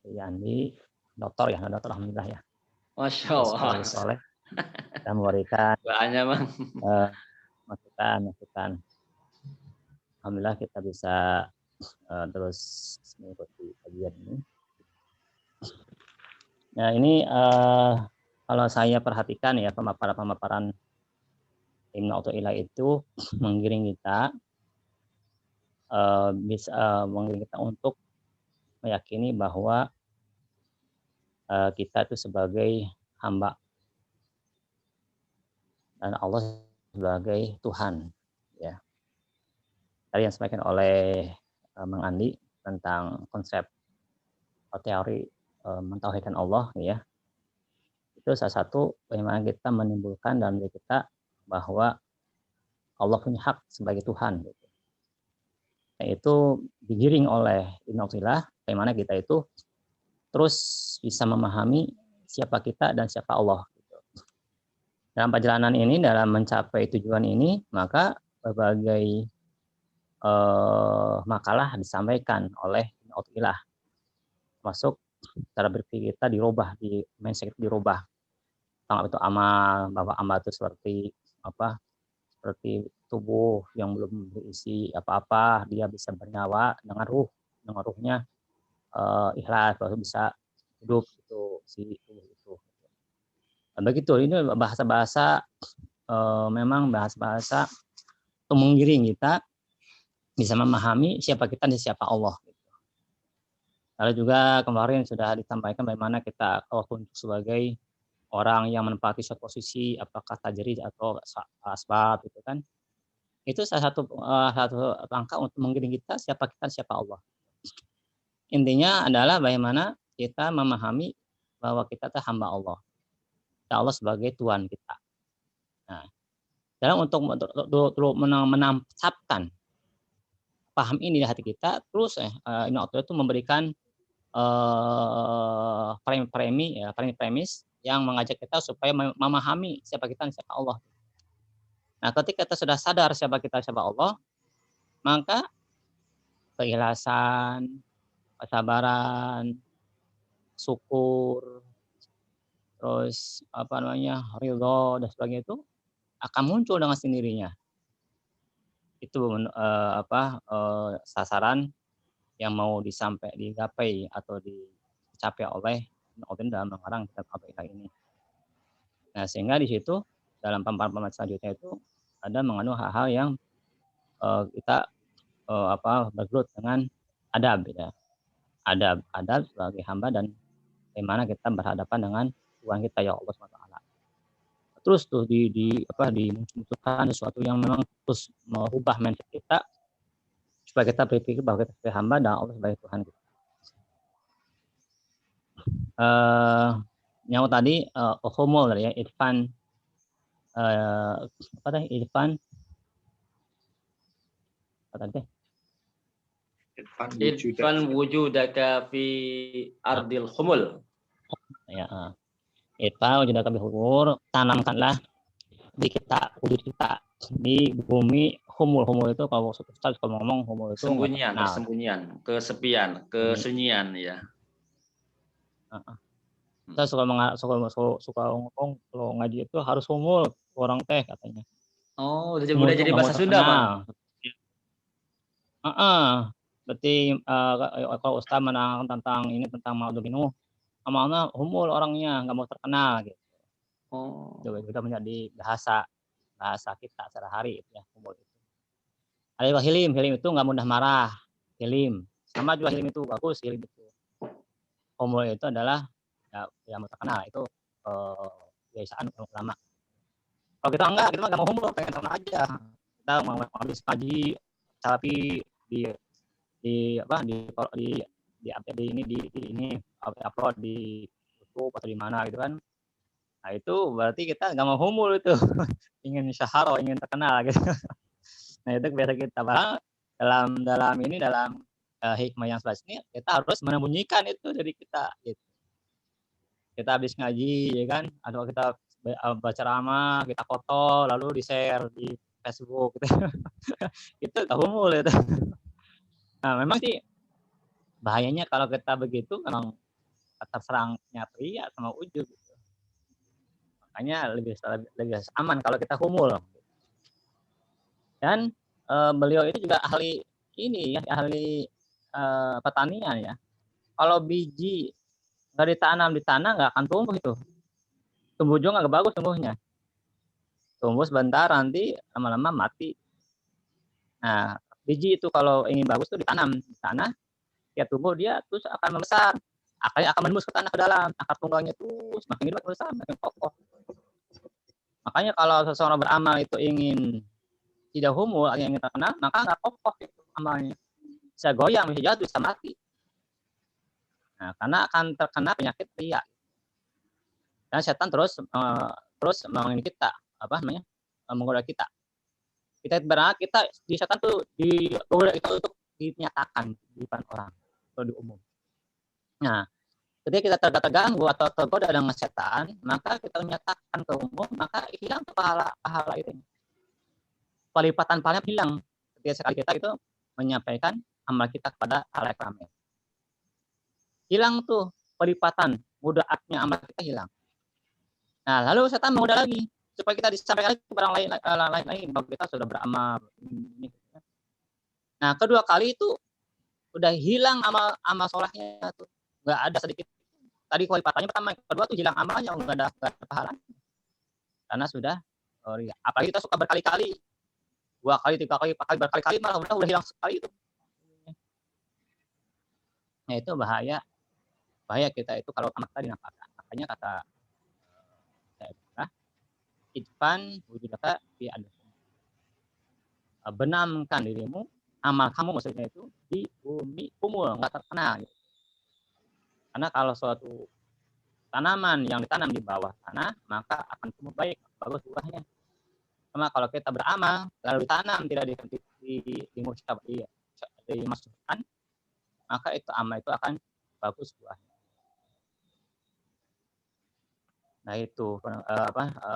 Yani dokter ya, dokter alhamdulillah ya. Masya Terus Allah. kalau soleh dan memberikan Doanya bang. masukan. Alhamdulillah kita bisa terus mengikuti kajian ini. Nah ini kalau saya perhatikan ya pemaparan Ibnu Athaillah itu menggiring kita bisa menggiring kita untuk meyakini bahwa kita itu sebagai hamba dan Allah sebagai Tuhan ya. Tadi yang disampaikan oleh Mang Andi tentang konsep teori mentauhidkan Allah ya. Itu salah satu bagaimana kita menimbulkan dalam diri kita bahwa Allah punya hak sebagai Tuhan gitu. Nah, itu digiring oleh Ibnu Athaillah bagaimana kita itu terus bisa memahami siapa kita dan siapa Allah gitu. Dalam perjalanan ini, dalam mencapai tujuan ini, maka berbagai makalah disampaikan oleh Ibnu Athaillah, masuk cara berpikir kita dirubah, di mindset dirubah. Tentang itu amal, bahwa amal itu seperti apa? Seperti tubuh yang belum berisi apa-apa, dia bisa bernyawa dengan ruhnya ikhlas, baru bisa hidup itu si tubuh itu. Begitu, ini bahasa-bahasa memang bahasa-bahasa untuk menggiring kita bisa memahami siapa kita dan siapa Allah. Lalu juga kemarin sudah disampaikan bagaimana kita kalau untuk sebagai orang yang menempati suatu posisi, apakah tajrid atau asbab gitu kan. Itu salah satu langkah untuk menggiring kita siapa kita, siapa Allah. Intinya adalah bagaimana kita memahami bahwa kita adalah hamba Allah. Allah sebagai Tuhan kita. Nah, dalam untuk menampakkan paham ini di hati kita, terus Ibnu Athaillah itu memberikan premis yang mengajak kita supaya memahami siapa kita dan siapa Allah. Nah, ketika kita sudah sadar siapa kita siapa Allah, maka keikhlasan, kesabaran, syukur, terus ridho dan sebagainya itu akan muncul dengan sendirinya. Itu sasaran yang mau digapai atau dicapai oleh Ibnu dalam mengarang kitab Athaillah ini. Nah, sehingga di situ dalam pemaparan selanjutnya itu ada mengandung hal-hal yang kita bergelut dengan adab ya. Adab sebagai hamba dan bagaimana kita berhadapan dengan Tuhan kita ya Allah SWT. Terus tuh dimunculkan sesuatu yang memang terus merubah mindset kita supaya kita berpikir bahwa kita sebagai hamba dan Allah sebagai Tuhan kita. Yang tadi humul ya, Irfan Irfan wujudaka fi ardil humul. Ya, Irfan wujudaka fi humul, tanamkanlah di wujud kita di bumi. Humul itu kalau Ustaz kalau ngomong humul itu persembunyian, kesepian, kesunyian ya. Kita suka ngomong kalau ngaji itu harus humul orang teh katanya. Oh, udah jadi bahasa Sunda, Bang. Berarti kalau Ustaz menerangkan tentang Ma'udubinu, amalnya humul orangnya, nggak mau terkenal gitu. Oh. Sudah menjadi bahasa kita sehari-hari ya, humul itu. Ada hilim itu nggak mudah marah. Hilim, sama juga hilim itu bagus, hilim itu. Humul itu adalah yang terkenal, itu kebiasaan ulama. Kalau kita enggak, kita nggak mau humul, pengen terkenal aja. Kita mau habis pagi, tapi di upload di YouTube atau di mana gitu kan. Nah, itu berarti kita nggak mau humul itu. Ingin syaharo, ingin terkenal gitu. Nah, itu biasa kita bahas dalam hikmah yang selanjutnya kita harus menyembunyikan itu dari kita gitu. Kita habis ngaji ya kan, atau kita baca ceramah, kita foto lalu di-share di Facebook gitu. Itu humul itu. Nah, memang sih bahayanya kalau kita begitu memang terserangnya pria sama ujub gitu. Makanya lebih aman kalau kita humul. Dan, beliau itu juga ahli ini ya, ahli, pertanian ya. Kalau biji nggak ditanam di tanah nggak akan tumbuh itu, tumbuh juga nggak bagus tumbuhnya, tumbuh sebentar nanti lama-lama mati. Nah, biji itu kalau ingin bagus tuh ditanam di tanah, dia tumbuh dia terus akan membesar, akarnya akan menembus ke tanah ke dalam, akar tunggalnya terus makin gede makin besar makin kokoh. Makanya kalau seseorang beramal itu ingin tidak humul, ingin terkenal, maka nggak kokoh itu amalnya, bisa goyang, bisa jatuh, bisa mati. Nah, karena akan terkena penyakit ria. Dan setan terus mengingin kita, apa namanya, menggoda kita. Kita berangkat kita di setan tuh digoda kita untuk dinyatakan di depan orang atau di umum. Nah, ketika kita terganggu atau tergoda dengan setan, maka kita menyatakan ke umum, maka hilang pahala itu. Pelipatan pahalanya hilang ketika sekali kita itu menyampaikan amal kita kepada halayak ramai. Hilang tuh pelipatan, mudaatnya amal kita hilang. Nah, lalu setan menggoda lagi supaya kita disampaikan lagi kepada orang lain bahwa kita sudah beramal. Nah, kedua kali itu udah hilang amal solehnya tuh, nggak ada sedikit. Tadi pelipatannya pertama, yang kedua tuh hilang amalnya, nggak ada pahala. Karena sudah ria. Apalagi kita suka berkali-kali, 2 kali, 3 kali, 4 kali, berkali-kali malah udah hilang sekali itu. Nah, itu bahaya kita itu kalau amal kita dinampakkan. Makanya kata idfan wujudaka fi adfan. Benamkan dirimu, amal kamu maksudnya itu di bumi umul, nggak terkenal. Gitu. Karena kalau suatu tanaman yang ditanam di bawah tanah, maka akan tumbuh baik, bagus buahnya. Sama kalau kita beramal, lalu ditanam, tidak dimasukkan, maka itu amal itu akan bagus buahnya. Nah itu